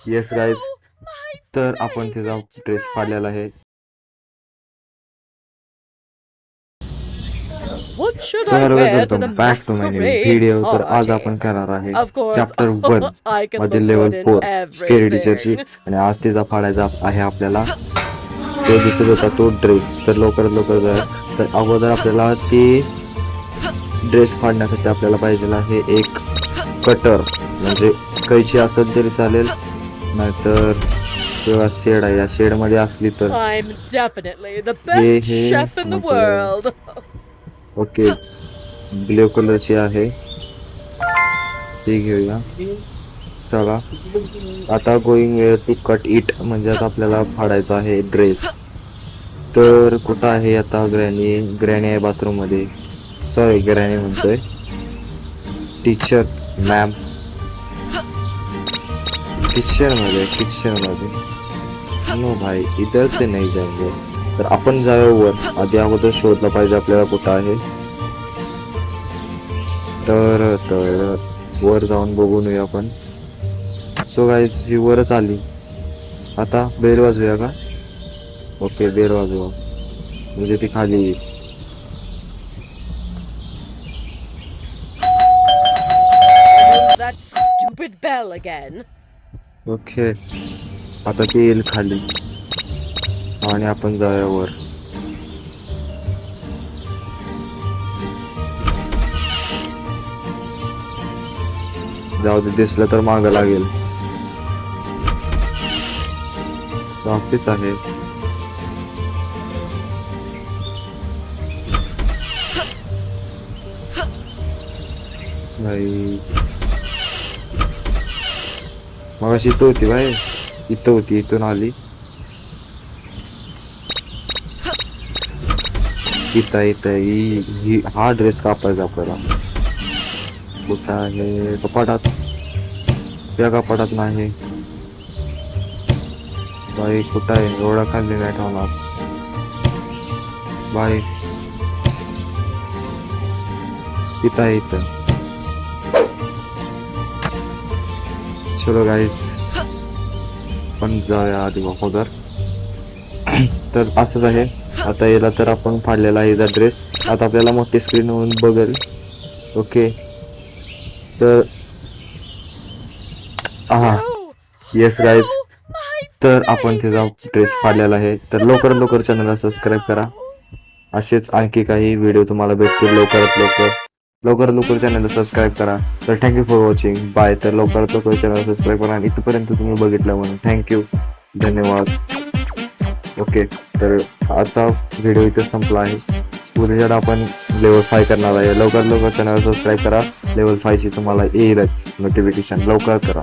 Yes guys, तर आपण तिचा ड्रेस फाडलेला आहे. What should so I hello guys, wear to the welcome back to my new masquerade video. तर आज party? आपण करणार आहे Of course, chapter 1 I can मध्ये look level good in 4 scary टीचरची. everything. आणि आज तिचा फाडायचा आहे आपल्याला. तो दिसत होता तो ड्रेस. तर लवकरात लवकर जाऊया. तर अगोदर आपल्याला ती ड्रेस फाडण्यासाठी आपल्याला पाहिजे आहे एक कटर, म्हणजे कैची असेल तरी चालेल, नाहीतर किंवा शेड आहे. या शेड मध्ये असली तर I'm definitely the हे best हे chef in the नको. world. ओके, ब्ल्यू कलरची आहे ती घेऊया. चला, आता going where to cut it, म्हणजे आता आपल्याला फाडायचा आहे ड्रेस. तर कुठं आहे आता ग्रॅनी आहे बाथरूम मध्ये. सॉरी, ग्रॅनी म्हणतोय, टीचर मॅम. किचन मध्ये नो भाई, इधर ते नाही जायचे. तर आपण जाऊया वर. आधी अगोदर शोधलं पाहिजे आपल्याला कुठं आहे. तर वर जाऊन बघून येऊया आपण. सो गाईज, ही वरच आली. आता बेल वाजूया का? ओके, बेल वाजवा म्हणजे ती खाली येईल. That stupid bell again. Okay, आता ती येईल खाली आणि आपण जाऊया वर. जाऊ दे, दिसलं तर मागं लागेल. ऑफिस आहे. भाई मगाशी इथं होती भाई, इथं होती, इथून आली. इथं हा ड्रेस कापायचा आपल्याला. कुठं आहे? कपाटात. त्या कपाटात नाही भाई. कुठं आहे? एवढा खाली नाही ठेवणार भाई. इथं आहे, इथं. चलो गाईस, पण जाऊया आधी अगोदर. तर असंच आहे. आता याला तर आपण फाडलेला आहे ड्रेस. आता आपल्याला मोठी स्क्रीन होऊन बघेल. ओके, तर हा, येस गाईज, तर आपण तिचा ड्रेस फाडलेला आहे. तर लवकरात चॅनलला सबस्क्राईब करा. असेच आणखी काही व्हिडिओ तुम्हाला भेटतील लवकरात चॅनलला सबस्क्राईब करा. तर थँक्यू फॉर वॉचिंग, बाय. तर लवकरात चॅनल सबस्क्राईब करा. इथपर्यंत तुम्ही बघितलं म्हणून थँक्यू, धन्यवाद. ओके, तर आजचा व्हिडिओ इथे संपला आहे. उद्या आपण लेवल 5 करणार आहे. लवकरात चॅनल सबस्क्राईब करा. लेवल 5 ची तुम्हाला येईलच नोटिफिकेशन. लवकर करा.